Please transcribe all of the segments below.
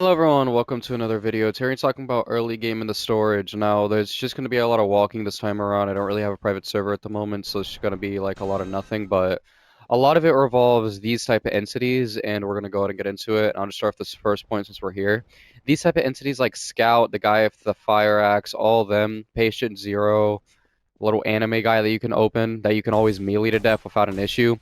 Hello everyone, welcome to another video. Today we're talking about early game in the storage. Now, there's just going to be a lot of walking this time around. I don't really have a private server at the moment, so it's just going to be like a lot of nothing, but a lot of it revolves these type of entities, and we're going to go ahead and get into it. I'll just start with this first point since we're here. These type of entities like Scout, the guy with the fire axe, all of them, Patient Zero, little anime guy that you can open, that you can always melee to death without an issue.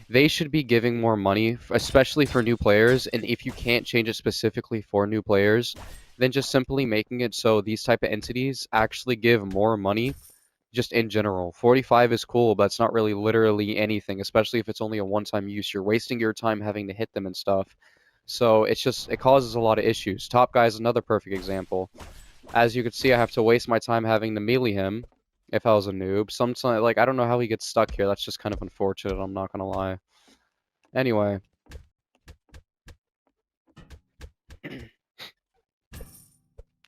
They should be giving more money, especially for new players. And if you can't change it specifically for new players, then just simply making it so these type of entities actually give more money just in general. 45 is cool, but it's not really literally anything, especially if it's only a one-time use. You're wasting your time having to hit them and stuff. So it causes a lot of issues. Top Guy is another perfect example. As you can see, I have to waste my time having to melee him if I was a noob. Sometimes, like, I don't know how he gets stuck here. That's just kind of unfortunate, I'm not gonna lie. Anyway,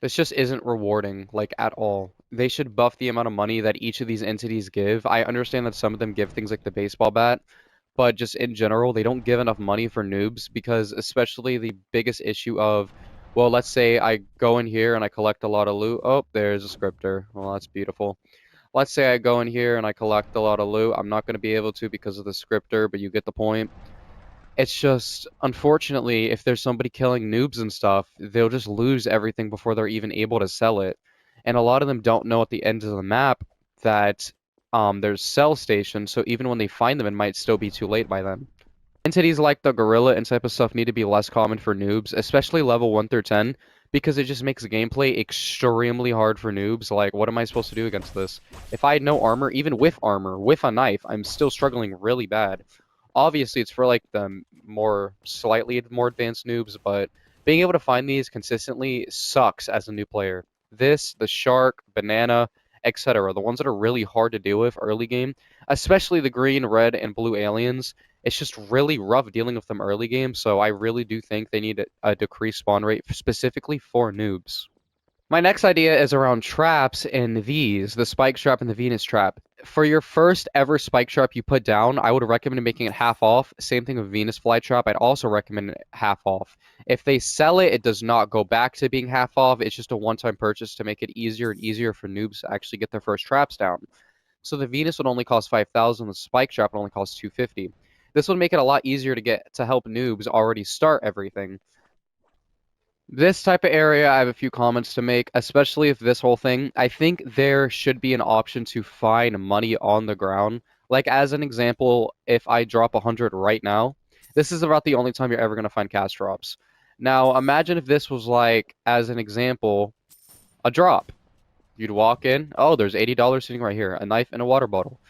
this just isn't rewarding, like, at all. They should buff the amount of money that each of these entities give. I understand that some of them give things like the baseball bat, but just in general, they don't give enough money for noobs because especially the biggest issue of, well, let's say I go in here and I collect a lot of loot. Oh, there's a scripter. Well, that's beautiful. Let's say I go in here and I collect a lot of loot. I'm not going to be able to because of the scripter, but you get the point. It's just, unfortunately, if there's somebody killing noobs and stuff, they'll just lose everything before they're even able to sell it. And a lot of them don't know at the end of the map that there's sell stations, so even when they find them, it might still be too late by then. Entities like the gorilla and type of stuff need to be less common for noobs, especially level 1 through 10, because it just makes gameplay extremely hard for noobs. Like, what am I supposed to do against this? If I had no armor, with a knife, I'm still struggling really bad. Obviously, it's for like the slightly more advanced noobs, but being able to find these consistently sucks as a new player. This, the shark, banana, etc., the ones that are really hard to deal with early game, especially the green, red, and blue aliens, it's just really rough dealing with them early game, so I really do think they need a decreased spawn rate specifically for noobs. My next idea is around traps and these, the spike trap and the Venus trap. For your first ever spike trap you put down, I would recommend making it half off. Same thing with Venus fly trap. I'd also recommend it half off. If they sell it, it does not go back to being half off. It's just a one-time purchase to make it easier and easier for noobs to actually get their first traps down. So the Venus would only cost 5,000, the spike trap would only cost 250. This would make it a lot easier to help noobs already start everything. This type of area, I have a few comments to make, especially if this whole thing, I think there should be an option to find money on the ground. Like, as an example, if I drop 100 right now, this is about the only time you're ever going to find cash drops. Now, imagine if this was like, as an example, a drop. You'd walk in, oh, there's $80 sitting right here, a knife and a water bottle.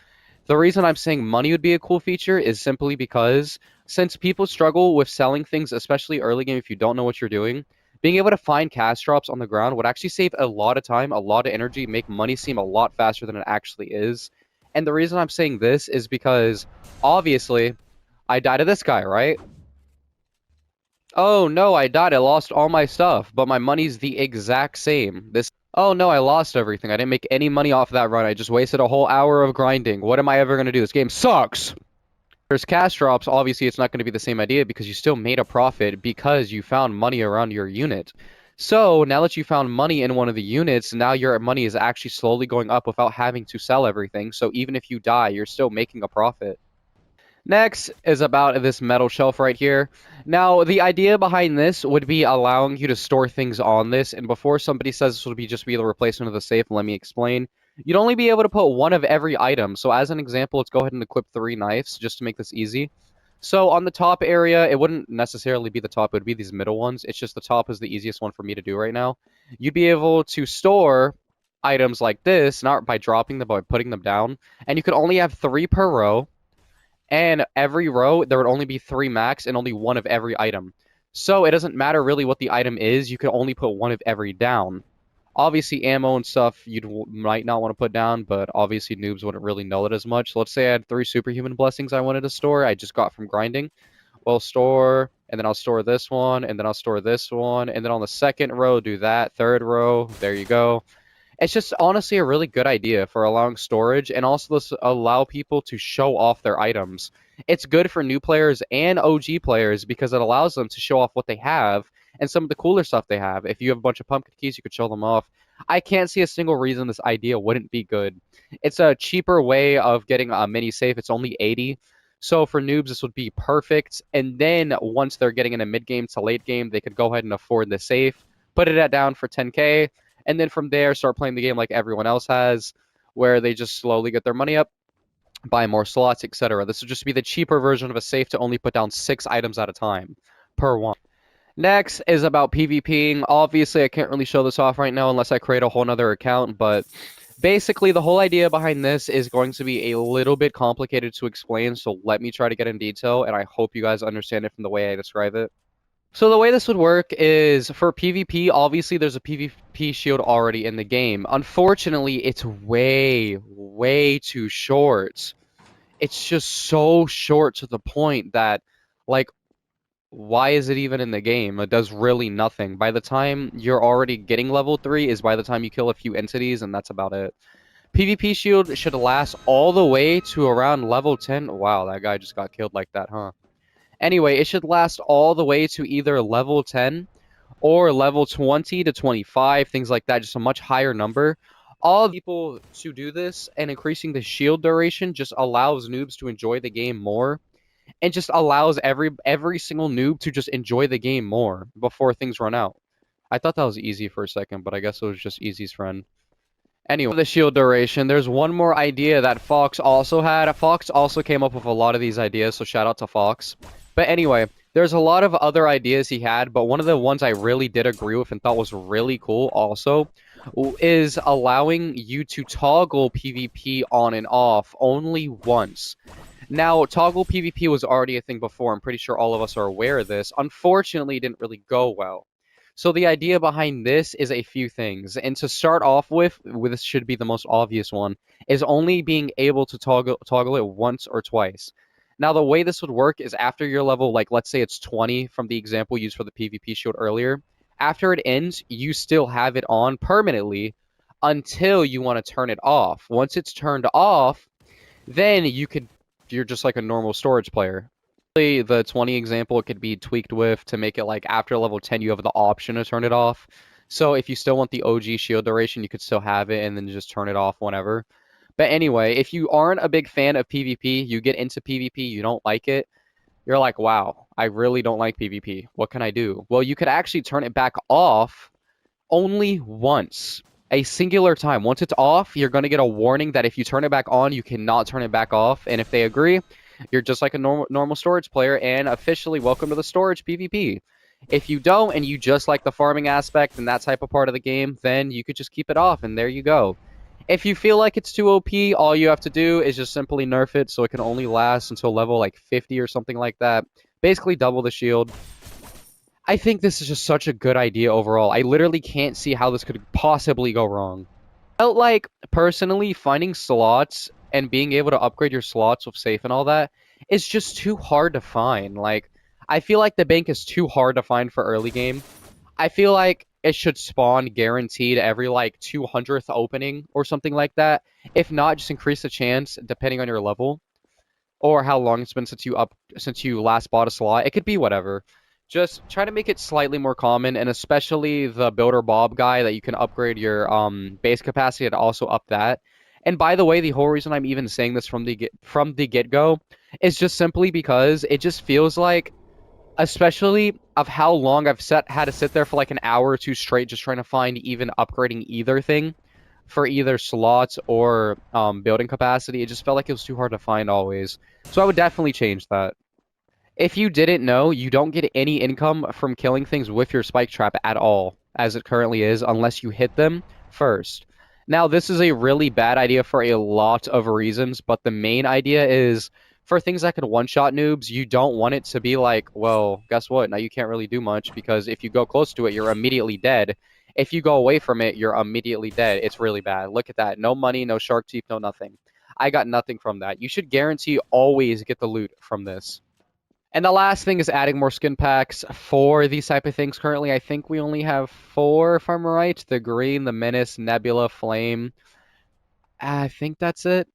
The reason I'm saying money would be a cool feature is simply because since people struggle with selling things, especially early game, if you don't know what you're doing, being able to find cash drops on the ground would actually save a lot of time, a lot of energy, make money seem a lot faster than it actually is. And the reason I'm saying this is because obviously I died to this guy, right? Oh no, I died. I lost all my stuff, but my money's the exact same. Oh no, I lost everything. I didn't make any money off that run. I just wasted a whole hour of grinding. What am I ever going to do? This game sucks. There's cash drops. Obviously, it's not going to be the same idea because you still made a profit because you found money around your unit. So now that you found money in one of the units, now your money is actually slowly going up without having to sell everything. So even if you die, you're still making a profit. Next is about this metal shelf right here. Now, the idea behind this would be allowing you to store things on this, and before somebody says this would be the replacement of the safe, let me explain. You'd only be able to put one of every item. So as an example, let's go ahead and equip 3 knives just to make this easy. So on the top area, it wouldn't necessarily be the top, it would be these middle ones. It's just the top is the easiest one for me to do right now. You'd be able to store items like this, not by dropping them, but by putting them down. And you could only have 3 per row. And every row, there would only be 3 max and only one of every item. So it doesn't matter really what the item is, you can only put one of every down. Obviously, ammo and stuff you might not want to put down, but obviously noobs wouldn't really know it as much. So let's say I had 3 superhuman blessings I wanted to store, I just got from grinding. Well, store, and then I'll store this one, and then I'll store this one, and then on the second row, do that. Third row, there you go. It's just honestly a really good idea for allowing storage and also allow people to show off their items. It's good for new players and OG players because it allows them to show off what they have and some of the cooler stuff they have. If you have a bunch of pumpkin keys, you could show them off. I can't see a single reason this idea wouldn't be good. It's a cheaper way of getting a mini safe. It's only 80. So for noobs, this would be perfect. And then once they're getting in a mid game to late game, they could go ahead and afford the safe, put it at down for 10K, and then from there start playing the game like everyone else has, where they just slowly get their money up, buy more slots, etc. This would just be the cheaper version of a safe to only put down 6 items at a time per one. Next is about PvPing. Obviously, I can't really show this off right now unless I create a whole nother account, but basically the whole idea behind this is going to be a little bit complicated to explain, so let me try to get in detail, and I hope you guys understand it from the way I describe it. So the way this would work is for PvP, obviously there's a PvP shield already in the game. Unfortunately, it's way, way too short. It's just so short to the point that, like, why is it even in the game? It does really nothing. By the time you're already getting level 3 is by the time you kill a few entities, and that's about it. PvP shield should last all the way to around level 10. Wow, that guy just got killed like that, huh? Anyway, it should last all the way to either level 10 or level 20 to 25, things like that, just a much higher number. All the people to do this, and increasing the shield duration just allows noobs to enjoy the game more, and just allows every single noob to just enjoy the game more before things run out. I thought that was easy for a second, but I guess it was just Easy's friend. Anyway, the shield duration, there's one more idea that Fox also had. Fox also came up with a lot of these ideas, so shout out to Fox. But anyway, there's a lot of other ideas he had, but one of the ones I really did agree with and thought was really cool also is allowing you to toggle PvP on and off only once. Now, toggle PvP was already a thing before. I'm pretty sure all of us are aware of this. Unfortunately, it didn't really go well. So the idea behind this is a few things. And to start off with, this should be the most obvious one, is only being able to toggle it once or twice. Now, the way this would work is after your level, like let's say it's 20 from the example used for the PvP shield earlier, after it ends, you still have it on permanently until you want to turn it off. Once it's turned off, then you're just like a normal storage player. The 20 example, it could be tweaked with to make it like after level 10 you have the option to turn it off. So if you still want the OG shield duration, you could still have it and then just turn it off whenever. But anyway, if you aren't a big fan of PvP, you get into PvP, you don't like it, you're like, wow, I really don't like PvP. What can I do? Well, you could actually turn it back off only once. A singular time. Once it's off, you're going to get a warning that if you turn it back on, you cannot turn it back off. And if they agree, you're just like a normal storage player, and officially welcome to the storage PvP. If you don't, and you just like the farming aspect and that type of part of the game, then you could just keep it off, and there you go. If you feel like it's too OP, all you have to do is just simply nerf it so it can only last until level like 50 or something like that. Basically double the shield. I think this is just such a good idea overall. I literally can't see how this could possibly go wrong. I felt like, personally, finding slots and being able to upgrade your slots with safe and all that is just too hard to find. Like, I feel like the bank is too hard to find for early game. I feel like it should spawn guaranteed every like 200th opening or something like that. If not, just increase the chance depending on your level or how long it's been since you last bought a slot. It could be whatever. Just try to make it slightly more common, and especially the Builder Bob guy that you can upgrade your base capacity and also up that. And by the way, the whole reason I'm even saying this from the get-go is just simply because it just feels like, especially of how long had to sit there for like an hour or two straight just trying to find even upgrading either thing for either slots or building capacity. It just felt like it was too hard to find always. So I would definitely change that. If you didn't know, you don't get any income from killing things with your spike trap at all, as it currently is, unless you hit them first. Now, this is a really bad idea for a lot of reasons, but the main idea is for things that could one-shot noobs, you don't want it to be like, well, guess what? Now you can't really do much because if you go close to it, you're immediately dead. If you go away from it, you're immediately dead. It's really bad. Look at that. No money, no shark teeth, no nothing. I got nothing from that. You should guarantee always get the loot from this. And the last thing is adding more skin packs for these type of things. Currently, I think we only have 4, if I'm right. The Green, the Menace, Nebula, Flame. I think that's it.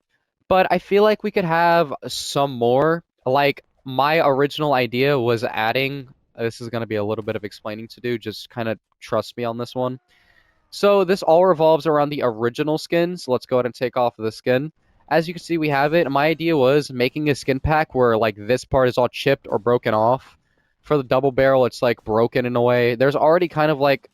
But I feel like we could have some more. Like, my original idea was adding This is going to be a little bit of explaining to do. Just kind of trust me on this one. So this all revolves around the original skin. So let's go ahead and take off the skin. As you can see, we have it. My idea was making a skin pack where like this part is all chipped or broken off. For the double barrel, it's like broken in a way. There's already kind of like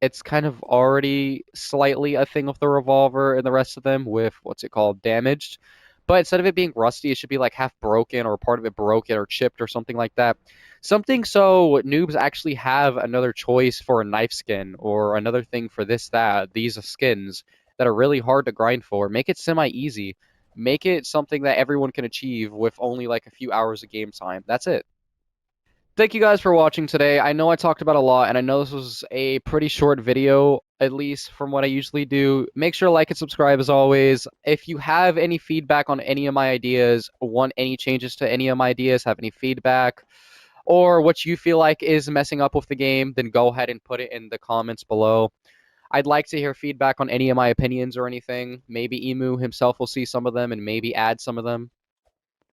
it's kind of already slightly a thing with the revolver and the rest of them with what's it called, damaged. But instead of it being rusty, it should be like half broken or part of it broken or chipped or something like that. Something so noobs actually have another choice for a knife skin or another thing for this, that, these skins that are really hard to grind for. Make it semi easy. Make it something that everyone can achieve with only like a few hours of game time. That's it. Thank you guys for watching today. I know I talked about a lot, and I know this was a pretty short video, at least from what I usually do. Make sure to like and subscribe as always. If you have any feedback on any of my ideas, want any changes to any of my ideas, have any feedback, or what you feel like is messing up with the game, then go ahead and put it in the comments below. I'd like to hear feedback on any of my opinions or anything. Maybe Emu himself will see some of them and maybe add some of them.